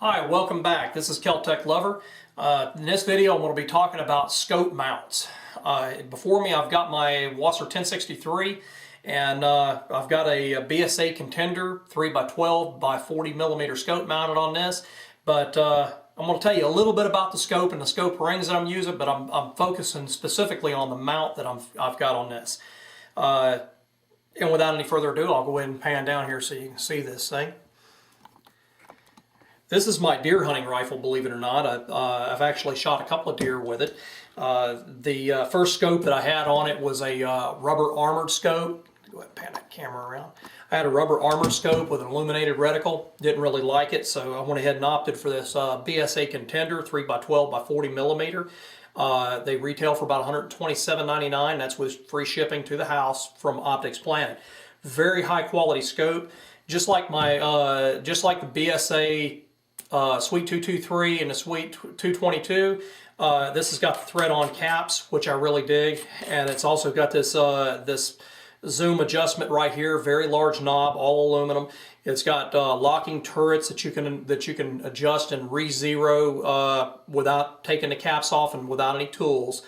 Hi, welcome back. This is Kel-Tec Lover. In this video I'm going to be talking about scope mounts. Before me I've got my Wasser 1063 and I've got a BSA Contender 3x12 by 40 millimeter scope mounted on this. But I'm going to tell you a little bit about the scope and the scope rings that I'm using, but I'm focusing specifically on the mount that I've got on this. And without any further ado, I'll go ahead and pan down here so you can see this thing. This is my deer hunting rifle, believe it or not. I've actually shot a couple of deer with it. The first scope that I had on it was a rubber armored scope. Go ahead and pan that camera around. I had a rubber armored scope with an illuminated reticle. Didn't really like it, so I went ahead and opted for this BSA Contender 3x12 by 40 millimeter. They retail for about $127.99. That's with free shipping to the house from Optics Planet. Very high quality scope, just like my just like the BSA Sweet 223 and the Sweet 222. This has got the thread-on caps, which I really dig, and it's also got this this zoom adjustment right here. Very large knob, all aluminum. It's got locking turrets that you can adjust and re-zero without taking the caps off and without any tools.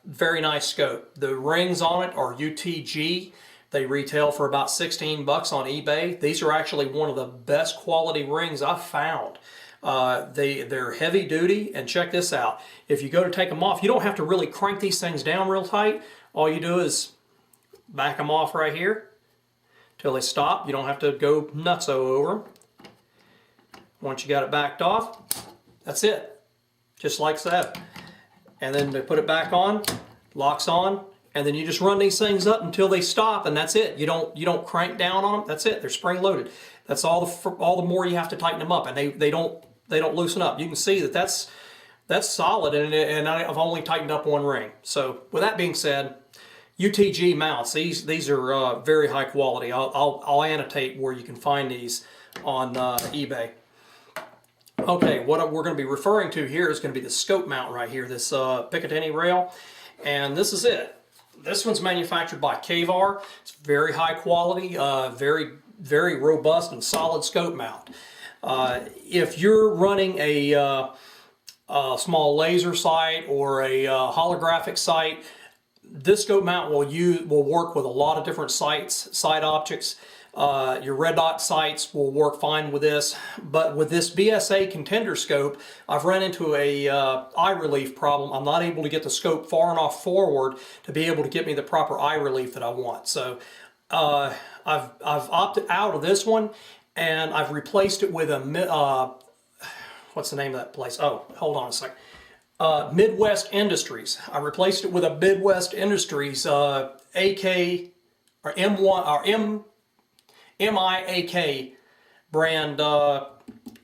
Very nice scope. The rings on it are UTG. They retail for about 16 bucks on eBay. These are actually one of the best quality rings I've found. They're heavy duty, and check this out. If you go to take them off, you don't have to really crank these things down real tight. All you do is back them off right here till they stop. You don't have to go nutso over them. Once you got it backed off, that's it. Just like that. And then they put it back on, locks on, and then you just run these things up until they stop, and that's it. You don't crank down on them. That's it. They're spring loaded. That's all the more you have to tighten them up, and they don't loosen up. You can see that that's solid, and I've only tightened up one ring. So with that being said, UTG mounts. These are very high quality. I'll annotate where you can find these on eBay. Okay, what we're going to be referring to here is going to be the scope mount right here. This Picatinny rail, and this is it. This one's manufactured by Ka-VAR. It's very high quality, very robust and solid scope mount. If you're running a small laser sight or a holographic sight, this scope mount will work with a lot of different sight optics. Your red dot sights will work fine with this, but with this BSA Contender scope, I've run into a eye relief problem. I'm not able to get the scope far enough forward to be able to get me the proper eye relief that I want. So I've opted out of this one, and I've replaced it with a what's the name of that place? Oh, hold on a second. Midwest Industries. I replaced it with a Midwest Industries AK or M1 or MIAK brand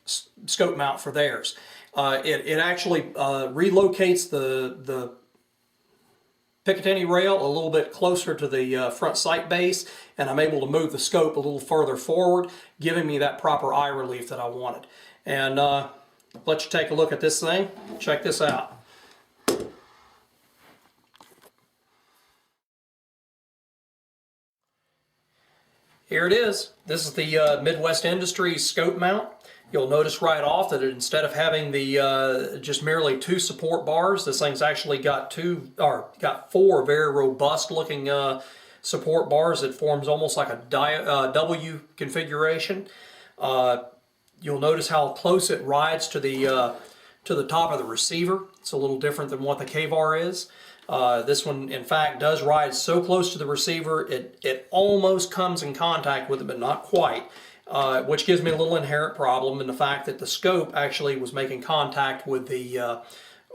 scope mount for theirs. It actually relocates the Picatinny rail a little bit closer to the front sight base, and I'm able to move the scope a little further forward, giving me that proper eye relief that I wanted. And let you take a look at this thing. Check this out. Here it is. This is the Midwest Industries scope mount. You'll notice right off that instead of having the just merely two support bars, this thing's actually got four very robust looking support bars that forms almost like a W configuration. You'll notice how close it rides to the top of the receiver. It's a little different than what the Ka-VAR is. This one, in fact, does ride so close to the receiver, it almost comes in contact with it, but not quite, which gives me a little inherent problem in the fact that the scope actually was making contact with the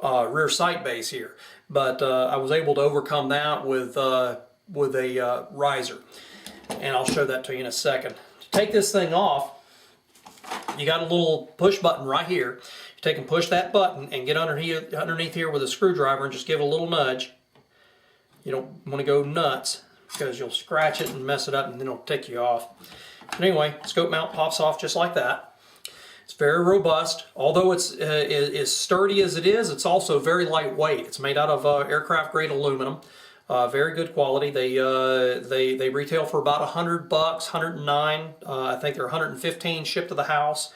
rear sight base here. But I was able to overcome that with a riser, and I'll show that to you in a second. To take this thing off, you got a little push button right here. You take and push that button and get underneath here with a screwdriver and just give it a little nudge. You don't want to go nuts because you'll scratch it and mess it up, and then it'll take you off. But anyway, scope mount pops off just like that. It's very robust. Although it's as sturdy as it is, it's also very lightweight. It's made out of aircraft grade aluminum. Very good quality. They retail for about 100 bucks, 109. I think they're 115 shipped to the house.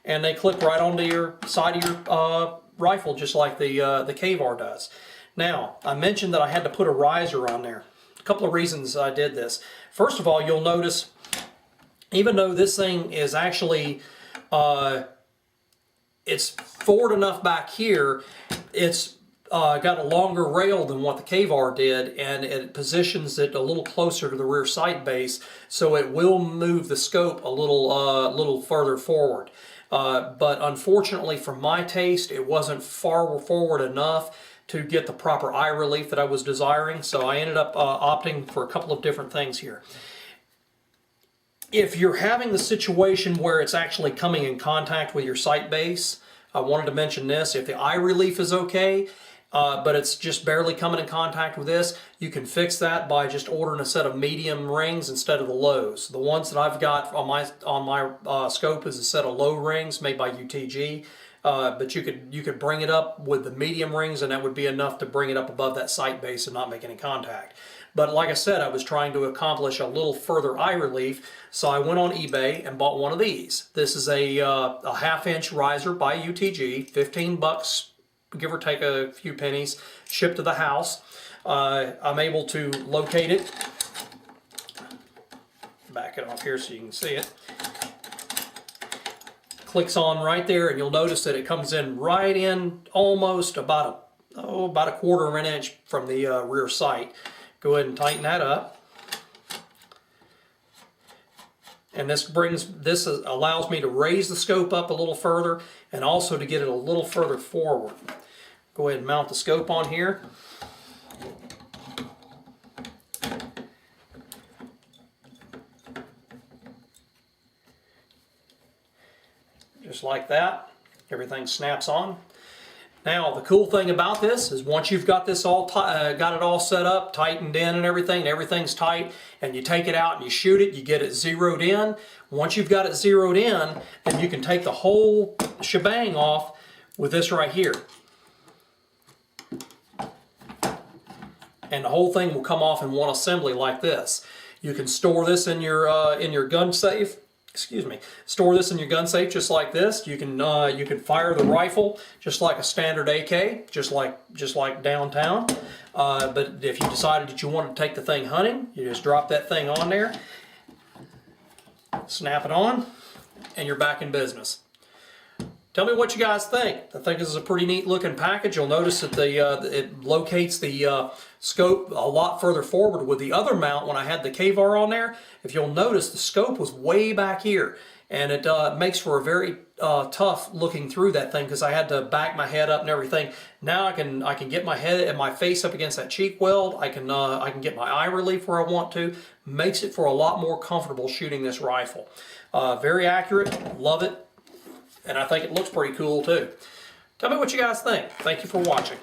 and they clip right onto your side of your rifle, just like the Ka-VAR does. Now, I mentioned that I had to put a riser on there. A couple of reasons I did this. First of all, you'll notice, even though this thing is actually, it's forward enough back here, it's got a longer rail than what the Ka-VAR did, and it positions it a little closer to the rear sight base, so it will move the scope a little further forward. But unfortunately, for my taste, it wasn't far forward enough to get the proper eye relief that I was desiring, so I ended up opting for a couple of different things here. If you're having the situation where it's actually coming in contact with your sight base, I wanted to mention this. If the eye relief is okay, but it's just barely coming in contact with this, you can fix that by just ordering a set of medium rings instead of the lows. The ones that I've got on my scope is a set of low rings made by UTG. But you could bring it up with the medium rings, and that would be enough to bring it up above that sight base and not make any contact. But like I said, I was trying to accomplish a little further eye relief, so I went on eBay and bought one of these. This is a 1/2-inch riser by UTG, 15 bucks, give or take a few pennies, shipped to the house. I'm able to locate it. Back it off here so you can see it. Clicks on right there, and you'll notice that it comes in right in almost about a 1/4 of an inch from the rear sight. Go ahead and tighten that up. And this allows me to raise the scope up a little further, and also to get it a little further forward. Go ahead and mount the scope on here. Just like that, everything snaps on. Now, the cool thing about this is once you've got this got it all set up, tightened in and everything's tight, and you take it out and you shoot it, you get it zeroed in. Once you've got it zeroed in, then you can take the whole shebang off with this right here. And the whole thing will come off in one assembly like this. You can store this in your gun safe. Excuse me, store this in your gun safe just like this. You can fire the rifle just like a standard AK, just like downtown. But if you decided that you wanted to take the thing hunting, you just drop that thing on there, snap it on, and you're back in business. Tell me what you guys think. I think this is a pretty neat looking package. You'll notice that it locates the scope a lot further forward. With the other mount, when I had the Ka-VAR on there, if you'll notice, the scope was way back here. And it makes for a very tough looking through that thing, because I had to back my head up and everything. Now I can get my head and my face up against that cheek weld. I can get my eye relief where I want to. Makes it for a lot more comfortable shooting this rifle. Very accurate, love it. And I think it looks pretty cool too. Tell me what you guys think. Thank you for watching.